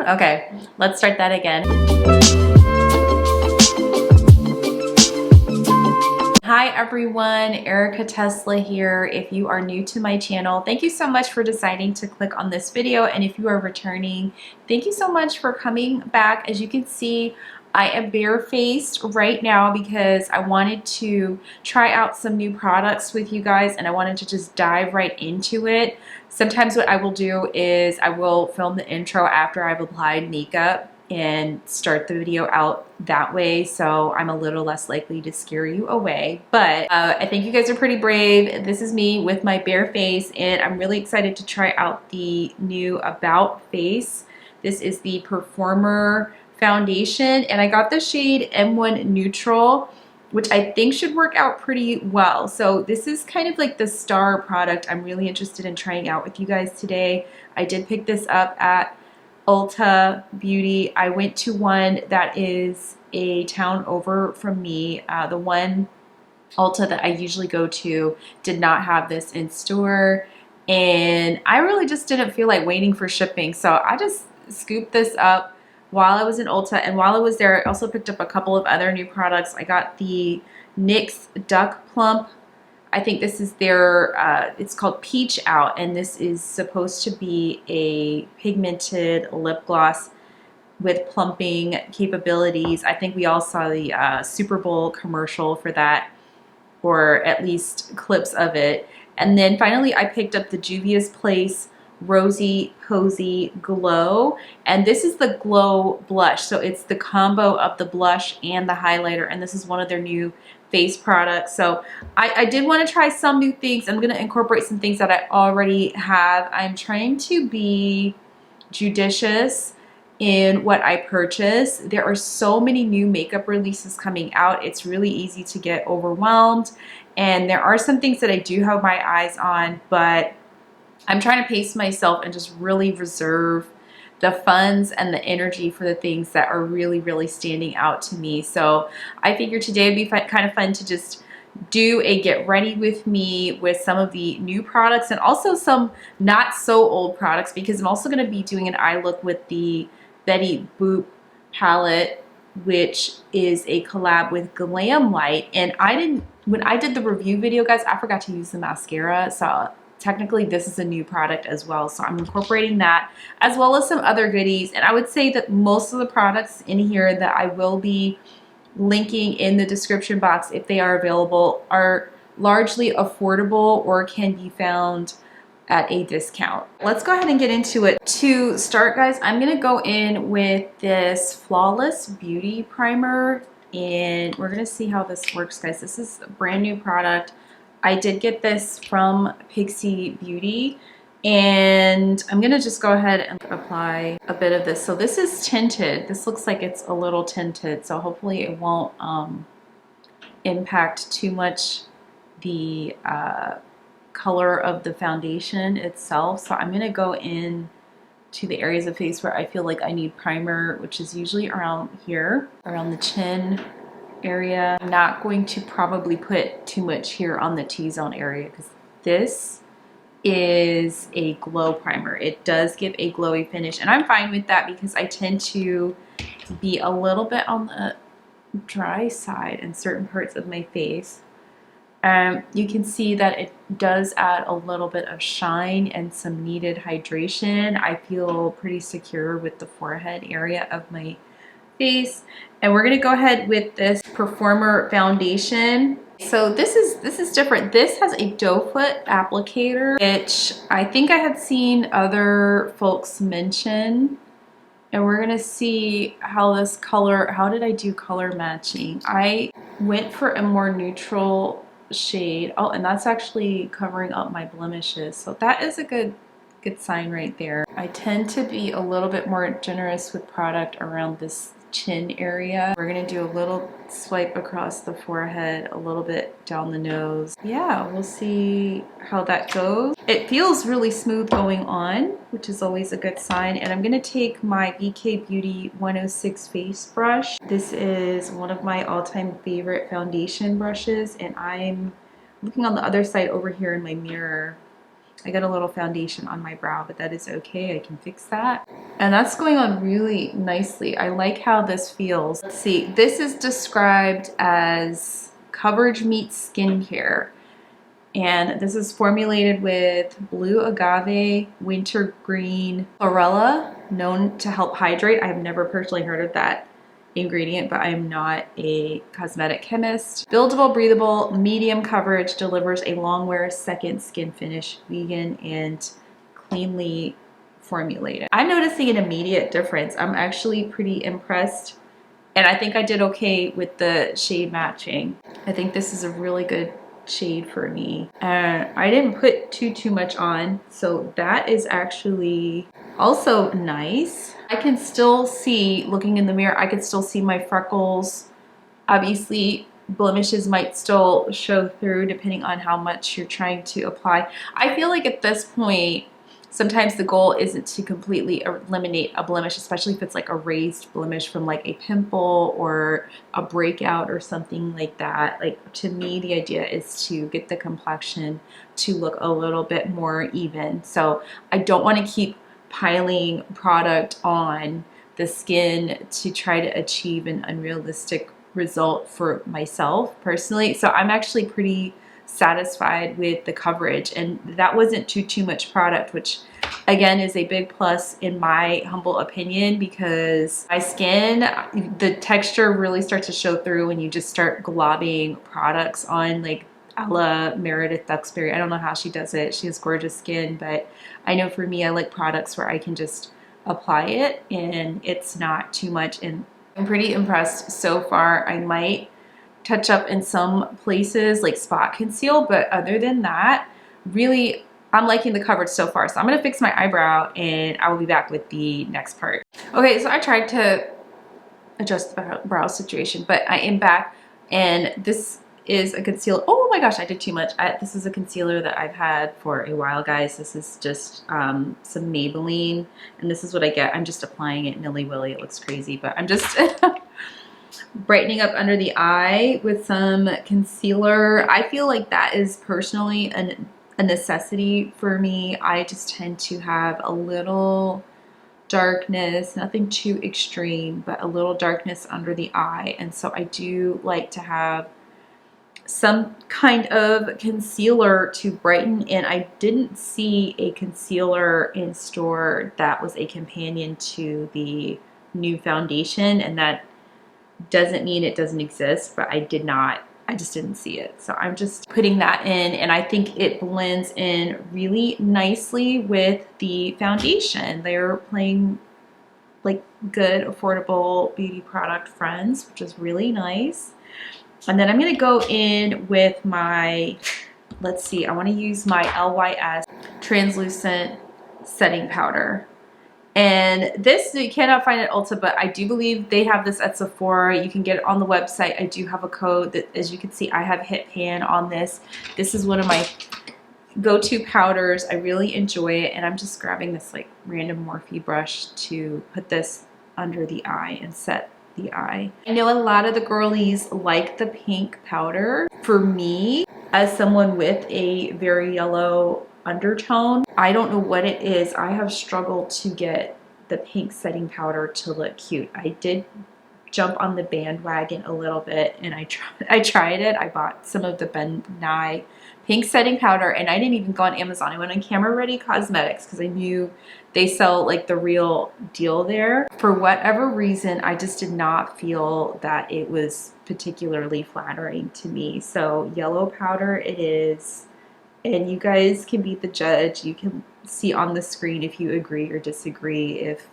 Okay, let's start that again. Hi everyone, Erika.Tesla here. If you are new to my channel, thank you so much for deciding to click on this video. And if you are returning, thank you so much for coming back. As you can see, I am barefaced right now because I wanted to try out some new products with you guys and I wanted to just dive right into it. Sometimes what I will do is I will film the intro after I've applied makeup and start the video out that way, so I'm a little less likely to scare you away. But I think you guys are pretty brave. This is me with my bare face, and I'm really excited to try out the new About Face. This is the Performer foundation, and I got the shade M1 Neutral, which I think should work out pretty well. So this is kind of like the star product I'm really interested in trying out with you guys today. I did pick this up at Ulta Beauty. I went to one that is a town over from me. The one Ulta that I usually go to did not have this in store, and I really just didn't feel like waiting for shipping, so I just scooped this up while I was in Ulta. And while I was there, I also picked up a couple of other new products. I got the NYX Duck Plump. I think this is their, it's called Peach Out, and this is supposed to be a pigmented lip gloss with plumping capabilities. I think we all saw the Super Bowl commercial for that, or at least clips of it. And then finally I picked up the Juvias Place Rosy Posy Glow, and this is the glow blush, so it's the combo of the blush and the highlighter, and this is one of their new face products. So I did want to try some new things. I'm going to incorporate some things that I already have. I'm trying to be judicious in what I purchase. There are so many new makeup releases coming out. It's really easy to get overwhelmed, and there are some things that I do have my eyes on, but I'm trying to pace myself and just really reserve the funds and the energy for the things that are really, really standing out to me. So I figured today would be kind of fun to just do a get ready with me with some of the new products and also some not so old products, because I'm also going to be doing an eye look with the Betty Boop palette, which is a collab with Glam Light. And when I did the review video, guys, I forgot to use the mascara, so technically this is a new product as well, so I'm incorporating that as well as some other goodies. And I would say that most of the products in here that I will be linking in the description box, if they are available, are largely affordable or can be found at a discount. Let's go ahead and get into it. To start, guys, I'm gonna go in with this Flawless Beauty Primer, and we're gonna see how this works, guys. This is a brand new product. I did get this from Pixie Beauty, and I'm gonna just go ahead and apply a bit of this. So this is tinted. This looks like it's a little tinted, so hopefully it won't impact too much the color of the foundation itself. So I'm gonna go in to the areas of face where I feel like I need primer, which is usually around here, around the chin area. I'm not going to probably put too much here on the T-zone area because this is a glow primer. It does give a glowy finish, and I'm fine with that because I tend to be a little bit on the dry side in certain parts of my face. You can see that it does add a little bit of shine and some needed hydration. I feel pretty secure with the forehead area of my face. And we're gonna go ahead with this Performer foundation. So this is different. This has a doe foot applicator, which I think I had seen other folks mention. And we're gonna see how this color, how did I do color matching? I went for a more neutral shade. Oh, and that's actually covering up my blemishes. So that is a good sign right there. I tend to be a little bit more generous with product around this chin area. We're gonna do a little swipe across the forehead, a little bit down the nose. Yeah, we'll see how that goes. It feels really smooth going on, which is always a good sign. And I'm gonna take my VK Beauty 106 face brush. This is one of my all-time favorite foundation brushes, and I'm looking on the other side over here in my mirror. I got a little foundation on my brow, but that is okay. I can fix that. And that's going on really nicely. I like how this feels. Let's see, this is described as coverage meets skincare. And this is formulated with blue agave, wintergreen chlorella, known to help hydrate. I have never personally heard of that ingredient, but I'm not a cosmetic chemist. Buildable, breathable, medium coverage, delivers a long wear, second skin finish, vegan and cleanly formulated. I'm noticing an immediate difference. I'm actually pretty impressed. And I think I did okay with the shade matching. I think this is a really good shade for me. And I didn't put too much on, so that is actually also nice. I can still see, looking in the mirror, I can still see my freckles. Obviously, blemishes might still show through depending on how much you're trying to apply. I feel like at this point, sometimes the goal isn't to completely eliminate a blemish, especially if it's like a raised blemish from like a pimple or a breakout or something like that. Like, to me, the idea is to get the complexion to look a little bit more even. So I don't want to keep piling product on the skin to try to achieve an unrealistic result for myself personally. So I'm actually pretty satisfied with the coverage, and that wasn't too much product, which again is a big plus in my humble opinion, because my skin, the texture really starts to show through when you just start globbing products on, like a la Meredith Duxbury. I don't know how she does it. She has gorgeous skin, but I know for me, I like products where I can just apply it and it's not too much, and I'm pretty impressed so far. I might touch up in some places like spot conceal, but other than that, really I'm liking the coverage so far. So I'm gonna fix my eyebrow and I will be back with the next part. Okay, so I tried to adjust the brow situation, but I am back, and this is a concealer. Oh my gosh, I did too much. This is a concealer that I've had for a while, guys. This is just some Maybelline, and this is what I get. I'm just applying it nilly-willy. It looks crazy, but I'm just brightening up under the eye with some concealer. I feel like that is personally a necessity for me. I just tend to have a little darkness, nothing too extreme, but a little darkness under the eye. And so I do like to have some kind of concealer to brighten. And I didn't see a concealer in store that was a companion to the new foundation, and that doesn't mean it doesn't exist, but I just didn't see it. So I'm just putting that in, and I think it blends in really nicely with the foundation. They're playing like good, affordable beauty product friends, which is really nice. And then I'm gonna go in with my, let's see, I wanna use my LYS translucent setting powder. And this you cannot find at Ulta, but I do believe they have this at Sephora. You can get it on the website. I do have a code that, as you can see, I have hit pan on this. This is one of my go-to powders. I really enjoy it, and I'm just grabbing this like random Morphe brush to put this under the eye and set the eye. I know a lot of the girlies like the pink powder. For me, as someone with a very yellow undertone, I don't know what it is. I have struggled to get the pink setting powder to look cute. I did jump on the bandwagon a little bit, and I tried it. I bought some of the Ben Nye pink setting powder, and I didn't even go on Amazon. I went on Camera Ready Cosmetics because I knew they sell like the real deal there. For whatever reason, I just did not feel that it was particularly flattering to me. So yellow powder it is, and you guys can be the judge. You can see on the screen if you agree or disagree if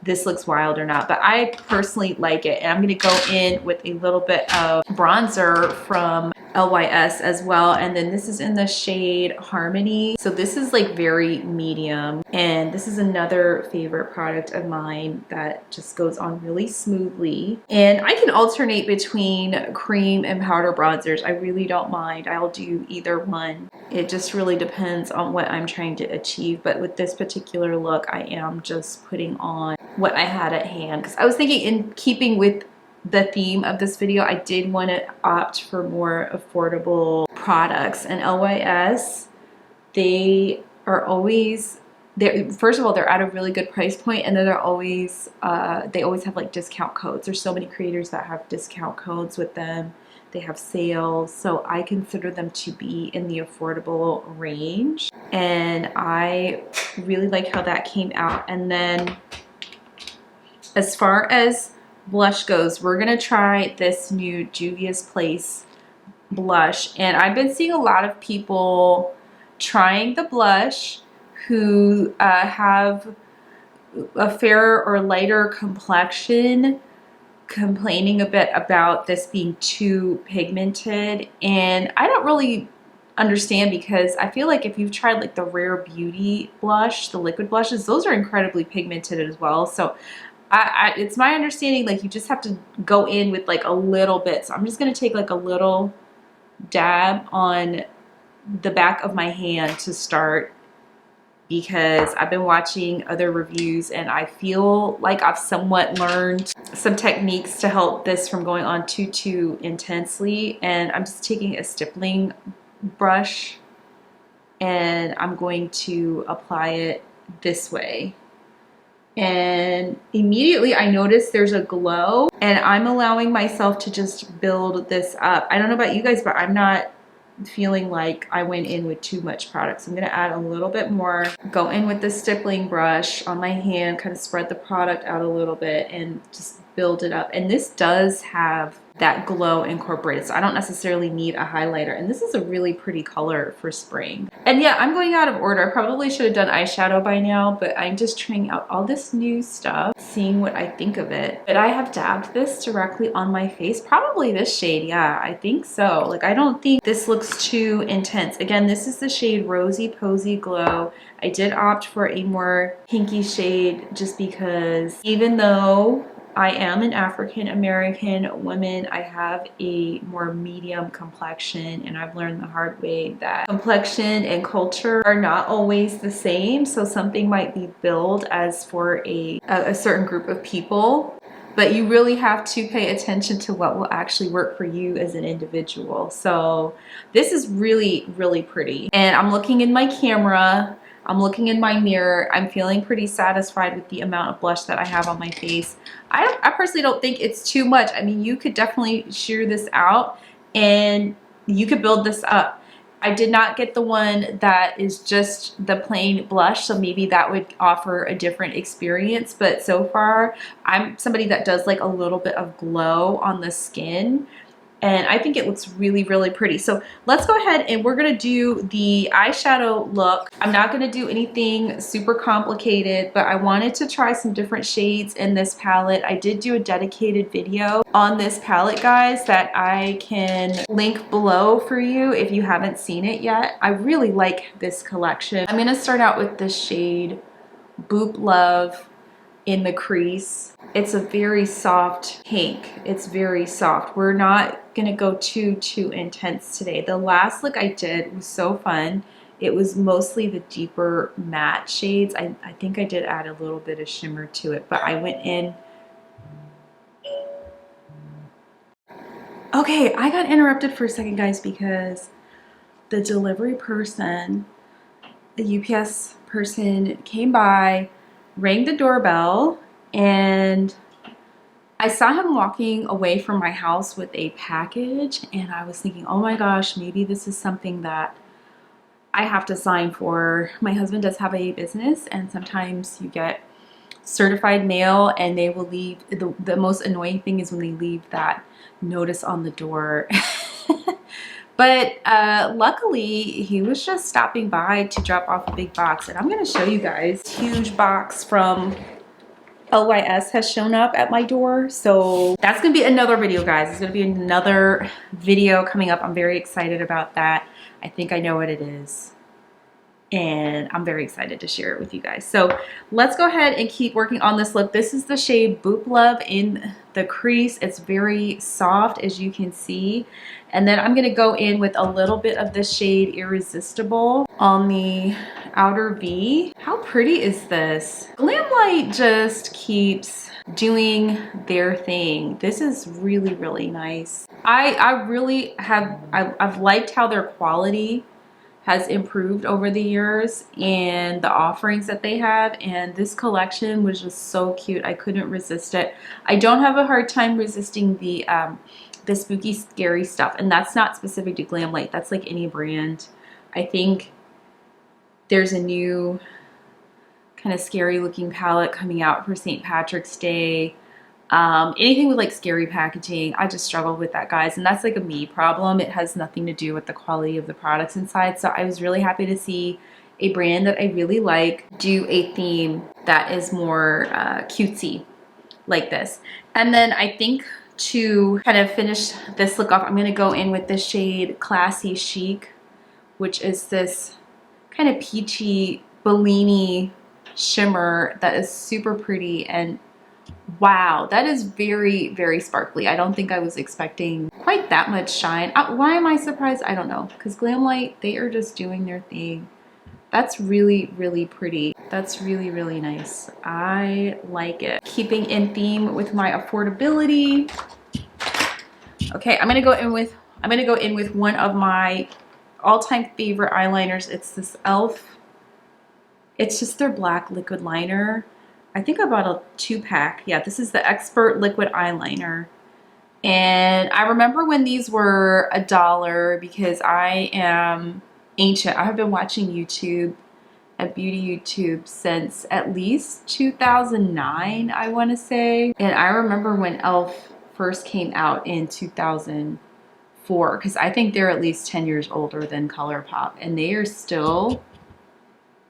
this looks wild or not, but I personally like it. And I'm gonna go in with a little bit of bronzer from LYS as well. And then this is in the shade Harmony. So this is like very medium. And this is another favorite product of mine that just goes on really smoothly. And I can alternate between cream and powder bronzers. I really don't mind. I'll do either one. It just really depends on what I'm trying to achieve. But with this particular look, I am just putting on what I had at hand, because I was thinking, in keeping with the theme of this video, I did want to opt for more affordable products. And LYS, they are always first of all, they're at a really good price point, and then they always have like discount codes. There's so many creators that have discount codes with them. They have sales, so I consider them to be in the affordable range, and I really like how that came out. And then as far as blush goes, we're gonna try this new Juvia's Place blush, and I've been seeing a lot of people trying the blush who have a fairer or lighter complexion, complaining a bit about this being too pigmented. And I don't really understand, because I feel like if you've tried like the Rare Beauty blush, the liquid blushes, those are incredibly pigmented as well. So it's my understanding like you just have to go in with like a little bit. So I'm just going to take like a little dab on the back of my hand to start, because I've been watching other reviews and I feel like I've somewhat learned some techniques to help this from going on too intensely. And I'm just taking a stippling brush and I'm going to apply it this way. And immediately I noticed there's a glow, and I'm allowing myself to just build this up. I don't know about you guys, but I'm not feeling like I went in with too much product. So I'm going to add a little bit more, go in with the stippling brush on my hand, kind of spread the product out a little bit and just build it up. And this does have that glow incorporated, so I don't necessarily need a highlighter. And this is a really pretty color for spring. And yeah, I'm going out of order. I probably should have done eyeshadow by now, but I'm just trying out all this new stuff, seeing what I think of it. But I have dabbed this directly on my face, probably this shade. Yeah, I think so. Like, I don't think this looks too intense. Again, this is the shade Rosy Posy Glow. I did opt for a more pinky shade just because even though I am an African American woman, I have a more medium complexion, and I've learned the hard way that complexion and culture are not always the same. So something might be billed as for a certain group of people, but you really have to pay attention to what will actually work for you as an individual. So this is really, really pretty. And I'm looking in my camera, I'm looking in my mirror, I'm feeling pretty satisfied with the amount of blush that I have on my face. I personally don't think it's too much. I mean, you could definitely shear this out and you could build this up. I did not get the one that is just the plain blush, so maybe that would offer a different experience. But so far, I'm somebody that does like a little bit of glow on the skin, and I think it looks really, really pretty. So let's go ahead and we're gonna do the eyeshadow look. I'm not gonna do anything super complicated, but I wanted to try some different shades in this palette. I did do a dedicated video on this palette, guys, that I can link below for you if you haven't seen it yet. I really like this collection. I'm gonna start out with this shade Boop Love in the crease. It's a very soft pink. It's very soft. We're not gonna go too intense today. The last look I did was so fun. It was mostly the deeper matte shades. I think I did add a little bit of shimmer to it, but I went in. Okay, I got interrupted for a second, guys, because the delivery person, the UPS person came by, rang the doorbell, and I saw him walking away from my house with a package, and I was thinking, oh my gosh, maybe this is something that I have to sign for. My husband does have a business, and sometimes you get certified mail and they will leave. The most annoying thing is when they leave that notice on the door. But luckily, he was just stopping by to drop off a big box, and I'm going to show you guys. This huge box from LYS has shown up at my door, so that's gonna be another video, guys. It's gonna be another video coming up. I'm very excited about that. I think I know what it is, and I'm very excited to share it with you guys. So let's go ahead and keep working on this look. This is the shade Boop Love in the crease. It's very soft, as you can see. And then I'm gonna go in with a little bit of the shade Irresistible on the outer V. How pretty is this? Glam Light just keeps doing their thing. This is really, really nice. I've liked how their quality has improved over the years and the offerings that they have, and this collection was just so cute. I couldn't resist it. I don't have a hard time resisting the spooky scary stuff, and that's not specific to Glamlight. That's like any brand. I think there's a new kind of scary looking palette coming out for St. Patrick's Day. Anything with like scary packaging, I just struggle with that, guys, and that's like a me problem. It has nothing to do with the quality of the products inside. So I was really happy to see a brand that I really like do a theme that is more cutesy like this. And then I think to kind of finish this look off, I'm going to go in with the shade Classy Chic, which is this kind of peachy Bellini shimmer that is super pretty. And wow, that is very, very sparkly. I don't think I was expecting quite that much shine. Why am I surprised? I don't know, because Glamlight, they are just doing their thing. That's really, really pretty. That's really, really nice. I like it. Keeping in theme with my affordability. Okay, I'm gonna go in with one of my all-time favorite eyeliners. It's this e.l.f. It's just their black liquid liner. I think I bought a 2-pack. Yeah, this is the Expert Liquid Eyeliner. And I remember when these were $1 because I am ancient. I have been watching YouTube and beauty YouTube since at least 2009, I want to say. And I remember when e.l.f. first came out in 2004, because I think they're at least 10 years older than ColourPop, and they are still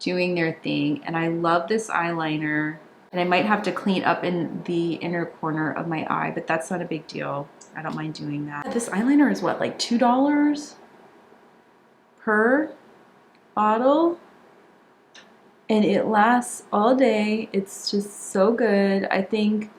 doing their thing. And I love this eyeliner. And I might have to clean up in the inner corner of my eye, but that's not a big deal. I don't mind doing that. This eyeliner is what, like $2 per bottle? And it lasts all day. It's just so good. I think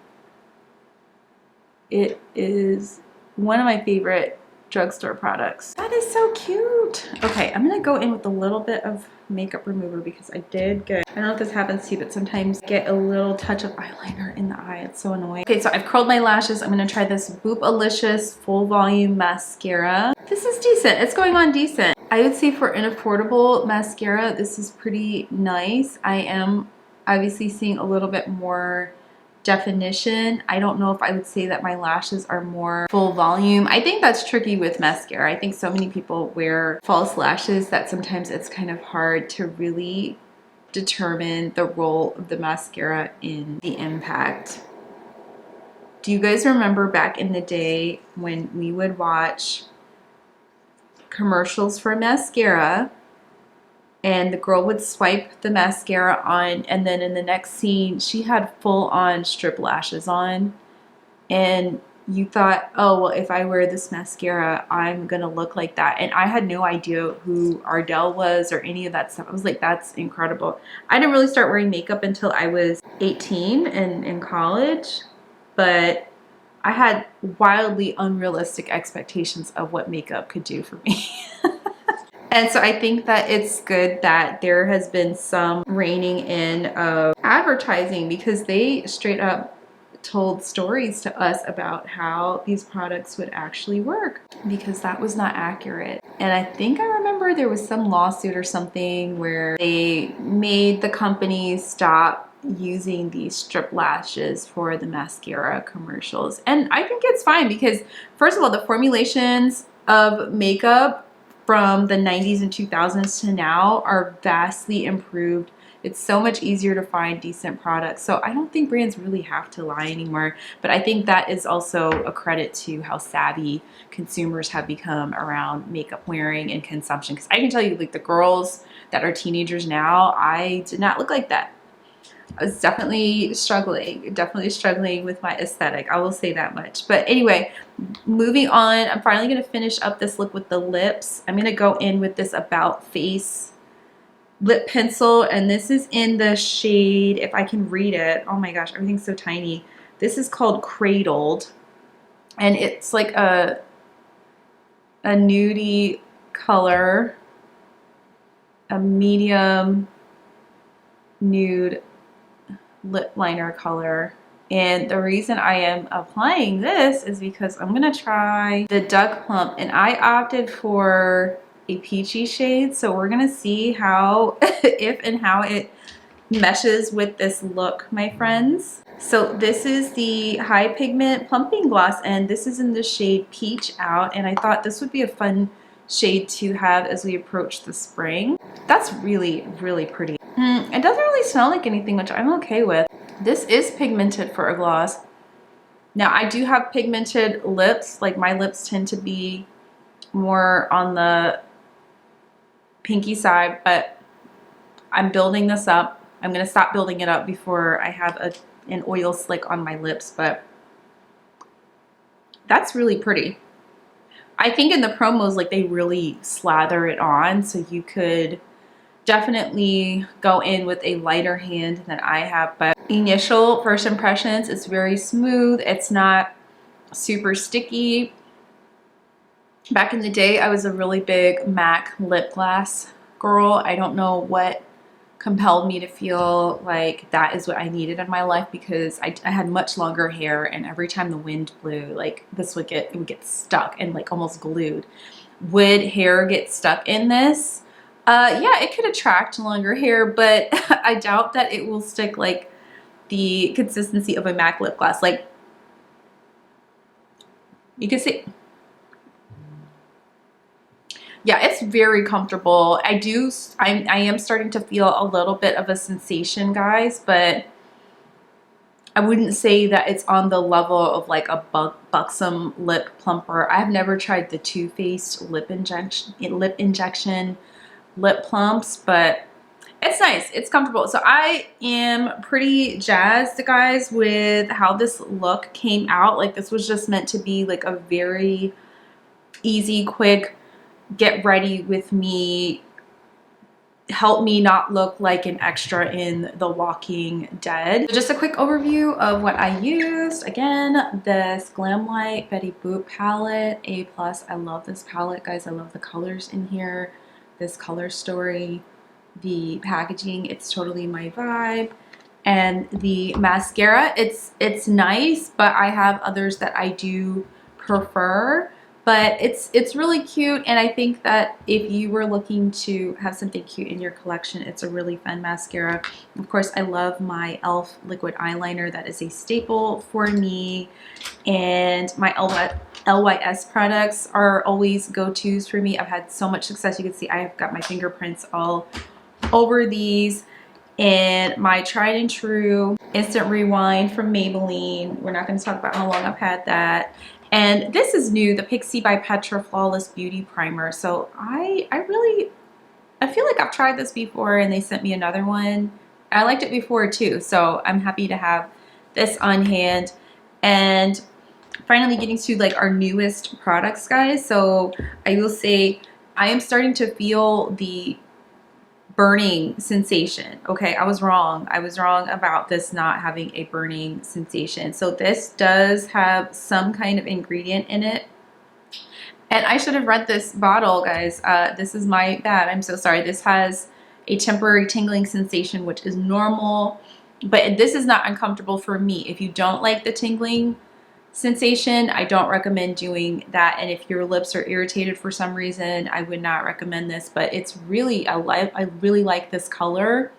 it is one of my favorite drugstore products. That is so cute. Okay, I'm gonna go in with a little bit of makeup remover because I did get, I don't know if this happens to you, but sometimes get a little touch of eyeliner in the eye. It's so annoying. Okay, so I've curled my lashes. I'm gonna try this Boopalicious Full Volume Mascara. This is decent. It's going on decent. I would say for an affordable mascara, this is pretty nice. I am obviously seeing a little bit more definition. I don't know if I would say that my lashes are more full volume. I think that's tricky with mascara. I think so many people wear false lashes that sometimes it's kind of hard to really determine the role of the mascara in the impact. Do you guys remember back in the day when we would watch commercials for mascara and the girl would swipe the mascara on, and then in the next scene she had full-on strip lashes on, and you thought, oh well, if I wear this mascara I'm gonna look like that. And I had no idea who Ardell was or any of that stuff. I was like, that's incredible. I didn't really start wearing makeup until I was 18 and in college, but I had wildly unrealistic expectations of what makeup could do for me. And so I think that it's good that there has been some reining in of advertising, because they straight up told stories to us about how these products would actually work, because that was not accurate. And I think I remember there was some lawsuit or something where they made the companies stop using these strip lashes for the mascara commercials. And I think it's fine because, first of all, the formulations of makeup from the 90s and 2000s to now are vastly improved. It's so much easier to find decent products. So I don't think brands really have to lie anymore. But I think that is also a credit to how savvy consumers have become around makeup wearing and consumption. Because I can tell you, like, the girls that are teenagers now, I did not look like that. I was definitely struggling with my aesthetic. I will say that much. But anyway, moving on, I'm finally going to finish up this look with the lips. I'm going to go in with this About Face lip pencil, and this is in the shade, if I can read it, oh my gosh, everything's so tiny. This is called Cradled, and it's like a nudie color, a medium nude lip liner color. And the reason I am applying this is because I'm gonna try the Duck Plump, and I opted for a peachy shade. So we're gonna see how, if and how it meshes with this look, my friends. So this is the High Pigment Plumping Gloss, and this is in the shade Peach Out, and I thought this would be a fun shade to have as we approach the spring. That's really, really pretty. It doesn't really smell like anything, which I'm okay with. This is pigmented for a gloss. Now, I do have pigmented lips. Like, my lips tend to be more on the pinky side, but I'm building this up. I'm going to stop building it up before I have an oil slick on my lips, but that's really pretty. I think in the promos, like, they really slather it on, so you could definitely go in with a lighter hand than I have. But initial first impressions, it's very smooth. It's not super sticky. Back in the day, I was a really big MAC lip gloss girl. I don't know what compelled me to feel like that is what I needed in my life, because I had much longer hair, and every time the wind blew, like, this would get stuck and like almost glued. Would hair get stuck in this? Yeah, it could attract longer hair, but I doubt that it will stick like the consistency of a MAC lip gloss. Like, you can see, yeah, it's very comfortable. I am starting to feel a little bit of a sensation, guys, but I wouldn't say that it's on the level of like a buxom lip plumper. I've never tried the Too Faced lip injection lip plumps, but it's nice, it's comfortable. So I am pretty jazzed, guys, with how this look came out. Like, this was just meant to be like a very easy, quick, get ready with me, help me not look like an extra in The Walking Dead. So just a quick overview of what I used. Again, this Glam Light Betty Boop palette, A+. I love this palette, guys. I love the colors in here. This color story, the packaging, it's totally my vibe. And the mascara, it's nice, but I have others that I do prefer. But it's really cute, and I think that if you were looking to have something cute in your collection, it's a really fun mascara. Of course, I love my e.l.f. liquid eyeliner. That is a staple for me, and my LYS products are always go-tos for me. I've had so much success. You can see I've got my fingerprints all over these. And my tried and true Instant Rewind from Maybelline. We're not going to talk about how long I've had that. And this is new, the Pixie by Petra Flawless Beauty Primer. So I feel like I've tried this before, and they sent me another one. I liked it before too, so I'm happy to have this on hand. And finally getting to like our newest products, guys. So I will say I am starting to feel the burning sensation. Okay, I was wrong. I was wrong about this not having a burning sensation. So this does have some kind of ingredient in it. And I should have read this bottle, guys. This is my bad. I'm so sorry. This has a temporary tingling sensation, which is normal, but this is not uncomfortable for me. If you don't like the tingling sensation, I don't recommend doing that. And if your lips are irritated for some reason, I would not recommend this. But it's really, I really like this color.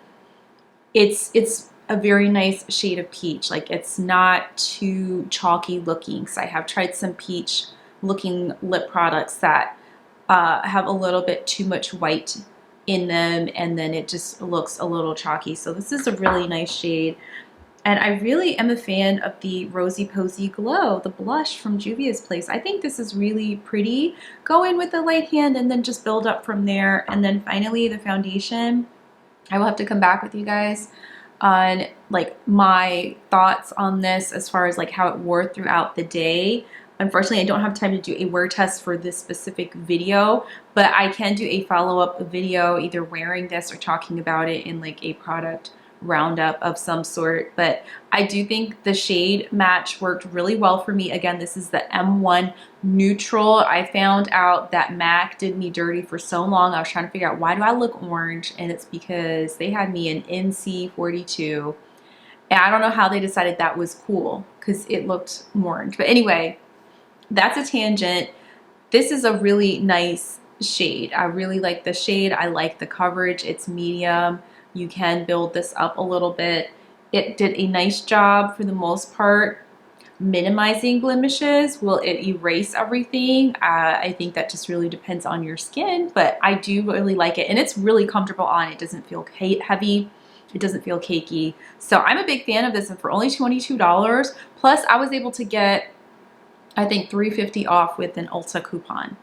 It's a very nice shade of peach. Like, it's not too chalky looking. So I have tried some peach looking lip products that have a little bit too much white in them, and then it just looks a little chalky. So this is a really nice shade. And I really am a fan of the Rosy Posy Glow, the blush from Juvia's Place. I think this is really pretty. Go in with the light hand and then just build up from there. And then finally the foundation. I will have to come back with you guys on like my thoughts on this as far as like how it wore throughout the day. Unfortunately, I don't have time to do a wear test for this specific video, but I can do a follow-up video either wearing this or talking about it in like a product roundup of some sort. But I do think the shade match worked really well for me. Again, this is the M1 Neutral. I found out that MAC did me dirty for so long. I was trying to figure out, why do I look orange? And it's because they had me in NC42. And I don't know how they decided that was cool, because it looked orange. But anyway, that's a tangent. This is a really nice shade. I really like the shade. I like the coverage. It's medium. You can build this up a little bit. It did a nice job for the most part minimizing blemishes. Will it erase everything? I think that just really depends on your skin, but I do really like it, and it's really comfortable on. It doesn't feel heavy. It doesn't feel cakey. So I'm a big fan of this, and for only $22, plus I was able to get, I think, $3.50 off with an Ulta coupon.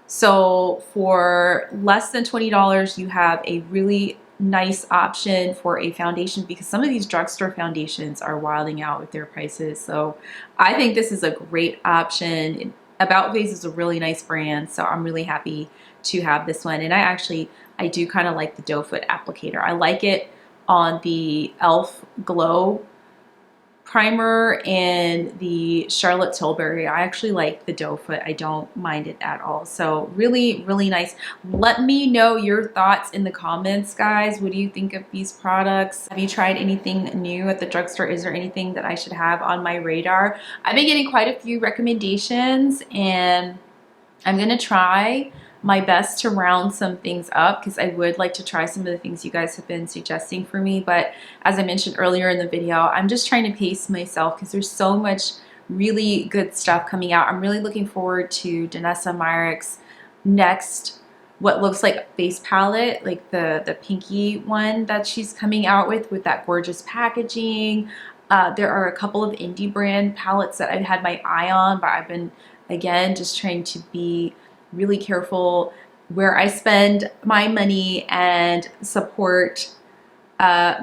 So for less than $20, you have a really nice option for a foundation, because some of these drugstore foundations are wilding out with their prices. So I think this is a great option. About Face is a really nice brand, so I'm really happy to have this one. And I do kind of like the doe foot applicator. I like it on the e.l.f. Glow primer and the Charlotte Tilbury. I actually like the doe foot. I don't mind it at all. So really, really nice. Let me know your thoughts in the comments, guys. What do you think of these products? Have you tried anything new at the drugstore? Is there anything that I should have on my radar? I've been getting quite a few recommendations, and I'm gonna try my best to round some things up, because I would like to try some of the things you guys have been suggesting for me. But as I mentioned earlier in the video, I'm just trying to pace myself because there's so much really good stuff coming out. I'm really looking forward to Danessa Myricks' next, what looks like base palette, like the pinky one that she's coming out with that gorgeous packaging. There are a couple of indie brand palettes that I've had my eye on, but I've been, again, just trying to be really careful where I spend my money and support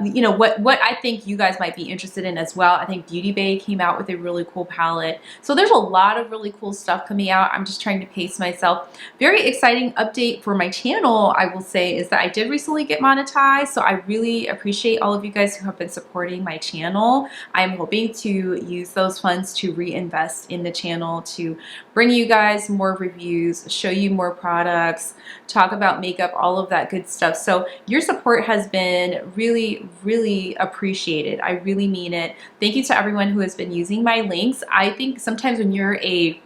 you know, what I think you guys might be interested in as well. I think Beauty Bay came out with a really cool palette. So there's a lot of really cool stuff coming out. I'm just trying to pace myself. Very exciting update for my channel, I will say, is that I did recently get monetized. So I really appreciate all of you guys who have been supporting my channel. I'm hoping to use those funds to reinvest in the channel, to bring you guys more reviews, show you more products, talk about makeup, all of that good stuff. So your support has been really, really appreciated. I really mean it. Thank you to everyone who has been using my links. I think sometimes when you're a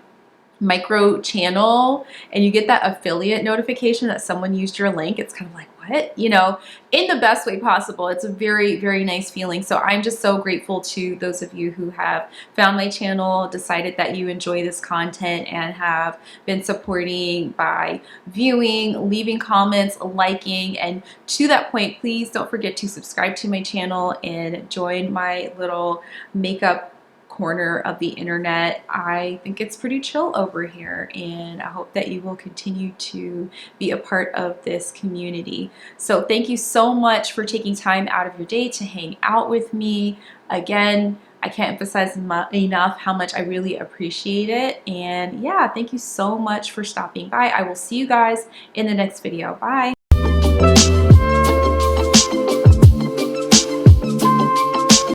micro channel and you get that affiliate notification that someone used your link, it's kind of like, what? You know, in the best way possible. It's a very, very nice feeling. So I'm just so grateful to those of you who have found my channel, decided that you enjoy this content, and have been supporting by viewing, leaving comments, liking. And to that point, please don't forget to subscribe to my channel and join my little makeup corner of the internet. I think it's pretty chill over here, and I hope that you will continue to be a part of this community. So thank you so much for taking time out of your day to hang out with me. Again, I can't emphasize enough how much I really appreciate it. And yeah, thank you so much for stopping by. I will see you guys in the next video. Bye.